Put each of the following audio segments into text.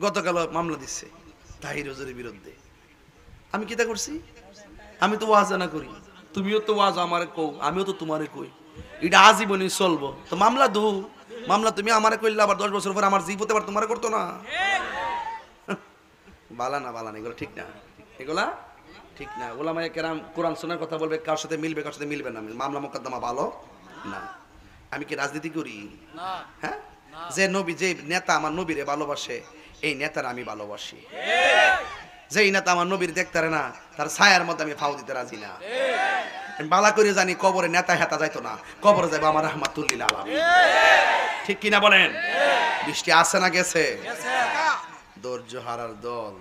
গতকাল মামলা দিচ্ছে তাহির হুজুরের বিরুদ্ধে। আমি কিতা করছি? আমি তো ওয়াজ না করি, তুমিও তো ওয়াজ আমারে কও, আমিও তো তোমারে কই, এটা আজীবনই চলবো। তো মামলা দু, মামলা তুমি আমারে কইলে আবার 10 বছর পর আমার জীব হতে পারে, তোমারে করতো না। বালা না, বালা না, এগুলো ঠিক না, এগুলা ঠিক না। ওলামায়ে কেরাম কোরআন সুন্নাহর কথা বলবে, কার সাথে মিলবে কার সাথে মিলবে না, মামলা মোকদ্দমা ভালো না। আমি কি রাজনীতি করি? হ্যাঁ, যে নবী, যে নেতা আমার নবীরে ভালোবাসে, এই নেতার আমি ভালোবাসি। যেই নেতা আমার নবীর দেখতে না, তার ছায়ার মধ্যে আমি ফাও দিতে রাজি না। আমি বালা করে জানি কবরে নেতা হেতা যাইতো না, কবরে যাবো আমার রাহমাতুল্লিল আলামিন। ঠিক কিনা বলেন? বৃষ্টি আসে না গেছে? ধৈর্য হারার দল।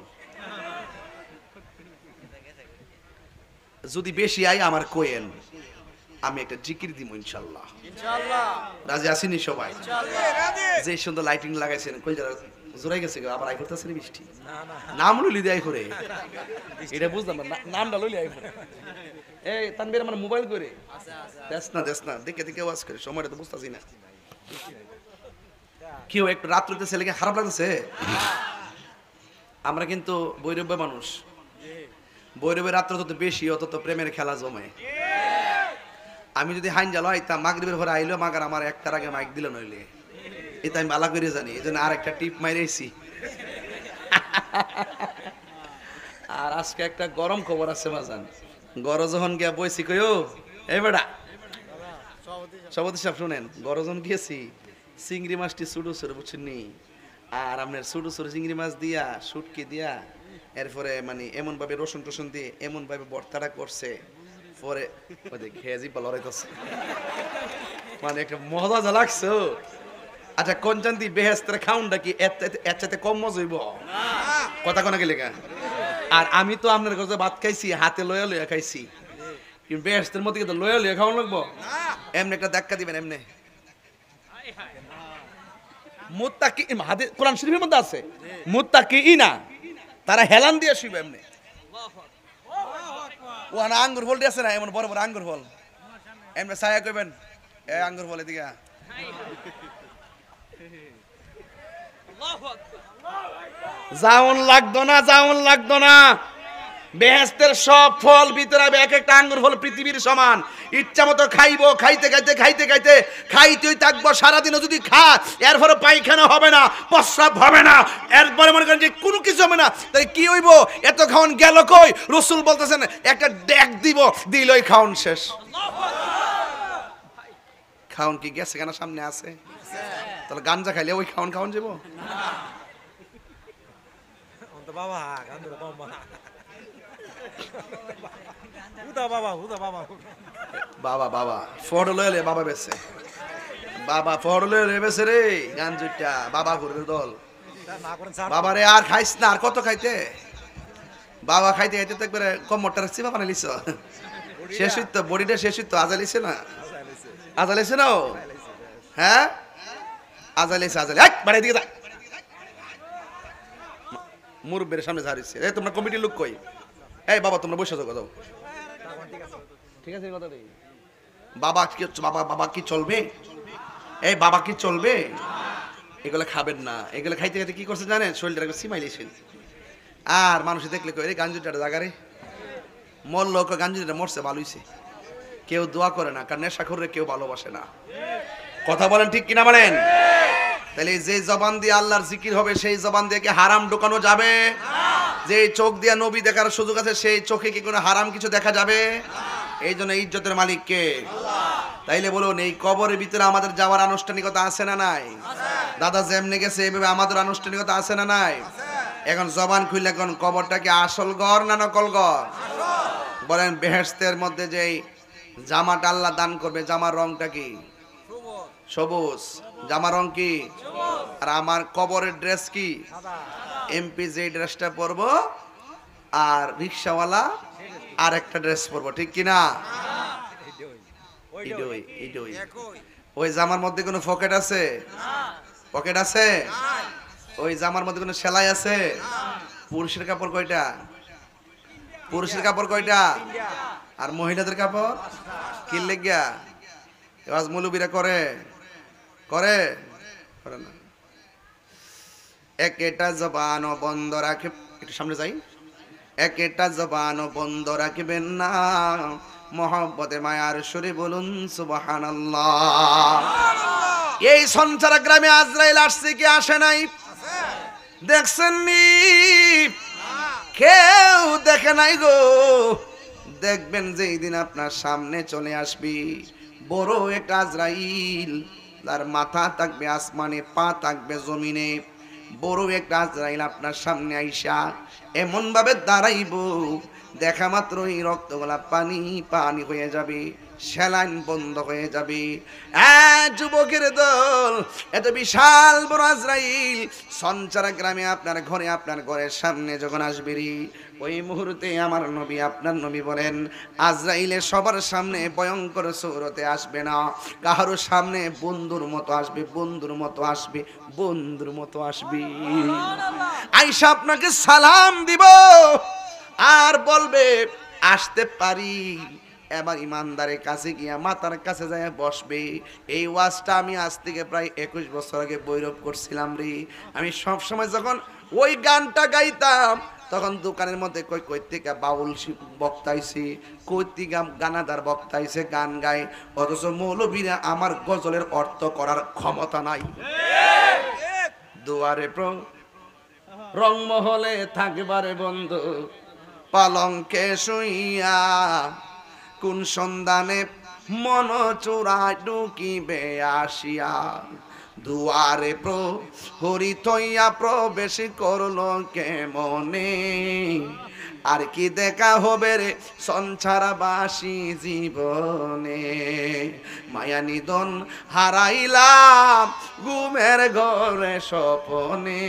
যদি বেশি আই আমার কোয়েন, আমি একটা জিকির দিব ইনশাআল্লাহ। রাজি আসেনি সবাই? যে সুন্দর লাইটিং লাগাইছেন, কই যারা জোরাই গেছে, আবার আই করতেছে বৃষ্টি। নাম লইলি দেয় করে, এটা বুঝলাম না, নামটা লইলি আই করে। এই তানবীর আমার মোবাইল করে দেশ না দেখে দেখে ওয়াজ করে, সময়টা তো বুঝতাছি না। কেউ একটু রাত রইতে ছেলেকে খারাপ লাগতেছে? আমরা কিন্তু বৈরব্য মানুষ, বৈরবের রাত্র তত বেশি, অত তো প্রেমের খেলা জমে। আমি যদি হাইন জালো আইতাম, মাগরিবের ঘরে আইলো মাগার আমার একটার আগে মাইক দিল নইলে, এটা আমি বালা করে জানি, এই জন্য আর একটা টিপ মাইরেছি। আর আজকে একটা গরম খবর আছে বাজান, গরজ যখন গিয়া বইছি কইও এই বেটা সভাপতি সাহেব শুনেন, গরজন গিয়েছি চিংড়ি মাছটি ছোটো ছোটো বুঝছেন নি, আর আপনার ছোটো ছোটো চিংড়ি মাছ দিয়া শুটকি দিয়া এরপরে মানে এমন ভাবে রসুন টসুন দিয়ে এমন ভাবে ভর্তাটা করছে, পরে খেয়াজি লড়াইতেছে, মানে একটা মজা যা লাগছে। আচ্ছা কোন জানতি বেহেস্তের খাউনটা কি এর চাইতে কম মজা হইব? কথা কোনা গেলে গা। আর আমি তো আপনার কাছে ভাত খাইছি, হাতে লয়া লয়া খাইছি, কিন্তু বেহেস্তের মধ্যে কিন্তু লয়া লয়া খাওয়ান লাগবো। এমনি একটা ধাক্কা দিবেন এমনি। মুত্তাকিন হাদিস কোরআন শরীফের মধ্যে আছে, মুত্তাকিনা তারা হেলান দিয়ে শুইবে এমনি। ও না আঙ্গুর ফল আছে না, এমন বড় বড় আঙ্গুর ফল, এমনি ছায়া কইবেন এ আঙ্গুর ফল এদিকে। জাউন লাগতো না, জাউন লাগতো না, বেহেশতের সব ফল ভিতরে এক একটা আঙ্গুর ফল পৃথিবীর সমান, ইচ্ছা মতো খাইবো, খাইতে খাইতে খাইতে খাইতে খাইতেই থাকবো সারাদিনও। যদি খা এরপরে পায়খানা হবে না, প্রস্রাব হবে না, এরপরে মনে করেন যে কোনো কিছু হবে না, তাই কি হইব? এত খাওন গেল কই? রসুল বলতেছেন একটা ডেক দিব, দিলই খাওন শেষ। খাওন কি গেছে কেন? সামনে আছে, তাহলে গাঞ্জা খাইলে ওই খাওন খাওন যাবো? বাবা বাবা ফটো লইলে বাবা বেছে, বাবা ফটো লইলে বেছে রে গাঞ্জুটা, বাবা ঘুরের দল। বাবা রে আর খাইস না, আর কত খাইতে? বাবা খাইতে খাইতে তো একবারে কমরটা রাখছি, বাবা না লিস শেষ হইতো, বডিটা শেষ হইতো। আজালিছে না, আজালিছে না, হ্যাঁ আজালিছে, আজালি বাড়ি দিকে যা, মুরব্বের সামনে ঝাড়িছে। এই তোমরা কমিটির লোক কই? এই বাবা তোমরা বসে যাও, যাও ঠিক আছে কথা নেই। বাবা কি বাবা, বাবা কি চলবে? এই বাবা কি চলবে? এগুলো খাবেন না। এগুলো খাইতে খাইতে কি করছে জানেন? শরীরটা সিমাইলেছেন। আর মানুষ দেখলে কই রে গাঞ্জুটা জাগারে মর, লোক গাঞ্জুটা মরছে, ভালো হইছে। কেউ দোয়া করে না, কারণ নেশা করে কেউ ভালোবাসে না। কথা বলেন ঠিক কিনা বলেন? তাহলে যে জবান দিয়ে আল্লাহর জিকির হবে, সেই জবান দিয়ে কি হারাম ঢোকানো যাবে? যে চোখ দিয়ে নবী দেখার সুযোগ আছে, সেই চোখে কি কোনো হারাম কিছু দেখা যাবে? এই জন্য ইজ্জতের মালিক কে? তাইলে বলুন, এই কবরের ভিতরে আমাদের যাওয়ার আনুষ্ঠানিকতা আছে না নাই? দাদা যেমনে গেছে এইভাবে আমাদের আনুষ্ঠানিকতা আছে না নাই? এখন জবান খুললে এখন কবরটা কি আসল ঘর না নকল ঘর? বলেন বেহেশতের মধ্যে যেই জামাটা আল্লাহ দান করবে, জামার রংটা কি? সবুজ। জামার রং কি? আর আমার কবরের ড্রেস কি? এমপি যে ড্রেসটা পরবো আর রিক্সাওয়ালা আর একটা ড্রেস পরবো, ঠিক কিনা? ওই জামার মধ্যে কোনো পকেট আছে? পকেট আছে? ওই জামার মধ্যে কোনো সেলাই আছে? পুরুষের কাপড় কয়টা? পুরুষের কাপড় কয়টা? আর মহিলাদের কাপড় কি লেগিয়া? আজ মৌলবীরা করে করে করে না। একটা জবানও বন্ধ রাখে, একটু সামনে যাই, একটা জবানও বন্ধ রাখবেন না। মহব্বতে মায়ার সুরে বলুন সুবহানাল্লাহ। এই সঞ্চারা গ্রামে আজরাইল আসছে কি আসে নাই? দেখছেন নি? কেউ দেখে নাই গো। দেখবেন যে এই দিন আপনার সামনে চলে আসবে বড় একটা আজরাইল, তার মাথা থাকবে আসমানে, পা থাকবে জমিনে। বড় একটা আজরাইল আপনার সামনে আইসা এমন ভাবে দাঁড়াইব, দেখা মাত্রই রক্তগুলা পানি পানি হয়ে যাবে, সেলাইন বন্ধ হয়ে যাবে। যুবকের দল, এত বিশাল বড় আজরাইল সঞ্চারা গ্রামে আপনার ঘরে, আপনার ঘরের সামনে যখন আসবে রে, ওই মুহূর্তে আমার নবী, আপনার নবী বলেন আজরাইলের সবার সামনে ভয়ঙ্কর সূরতে আসবে না, কাহারও সামনে বন্ধুর মতো আসবে, বন্ধুর মতো আসবে, বন্ধুর মতো আসবে। আইসা আপনাকে সালাম দিব আর বলবে আসতে পারি। এবার ইমানদারের কাছে গিয়া মাতার কাছে যায় বসবে। এই ওয়াজটা আমি আজ থেকে প্রায় 21 বছর আগে বৈরব করছিলাম রে। আমি সব সময় যখন ওই গানটা গাইতাম তখন দোকানের মধ্যে কই থেকে বাউল বক্তাইছে, কই থেকে গানাদার বক্তাইছে গান গায়, অথচ মৌলবীরা আমার গজলের অর্থ করার ক্ষমতা নাই। দুয়ারে রংমহলে থাকবারে বন্ধু, পালঙ্কে শুইয়া কোন সন্ধানে মন চোরায় ঢুকিবে আসিয়া। দুয়ারে প্রহরী থইয়া প্রবেশ করলো কেমনে, আর কি দেখা হবে রে সংসারবাসী জীবনে। মায়া নিধন হারাইলাম ঘুমের ঘরে স্বপনে,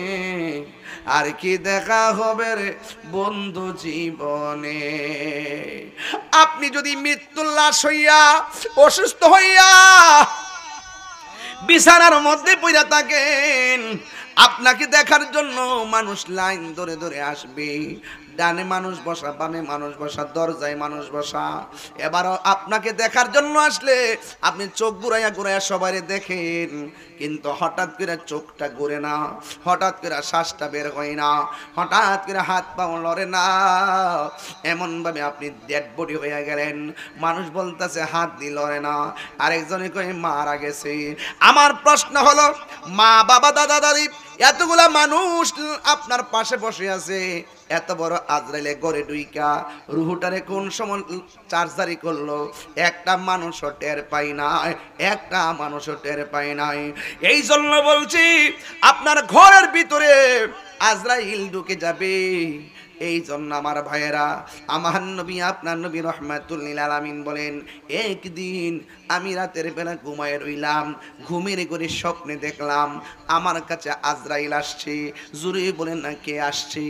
আর কি দেখা হবে রে বন্ধু জীবনে। আপনি যদি মৃত্যুর লাশ হইয়া, অসুস্থ হইয়া বিছানার মধ্যে পড়ে থাকেন, আপনাকে দেখার জন্য মানুষ লাইন ধরে ধরে আসবে। ডানে মানুষ বসা, বামে মানুষ বসা, দরজায় মানুষ বসা। এবারও আপনাকে দেখার জন্য আসলে আপনি চোখ ঘুরাইয়া ঘুরাইয়া সবাই দেখেন, কিন্তু হঠাৎ করে চোখটা ঘুরে না, হঠাৎ করে শ্বাসটা বের হয় না, হঠাৎ করে হাত পা লড়ে না। এমনভাবে আপনি ডেড বডি হয়ে গেলেন। মানুষ বলতেছে হাত দিয়ে লড়ে না, আরেকজনে কয়ে মারা গেছে। আমার প্রশ্ন হলো, মা বাবা দাদা দাদি এতগুলা মানুষ আপনার পাশে বসে আছে, এত বড় আজরাইলে গড়ে ডুইকা রুহুটারে কোন সময় চার্জারি করলো? একটা মানুষও টের পাই নাই, একটা মানুষও টের পাই নাই। এই জন্য বলছি আপনার ঘরের ভিতরে আজরাইল ঢুকে যাবে। এই জন্য আমার ভাইয়েরা, আমার নবী, আপনার নবী রাহমাতুল লিল আলামিন বলেন, একদিন আমি রাতের বেলা ঘুমায় রইলাম, ঘুমের ঘরে স্বপ্নে দেখলাম আমার কাছে আজরাইল আসছে। জোরে বলেন না কে আসছে?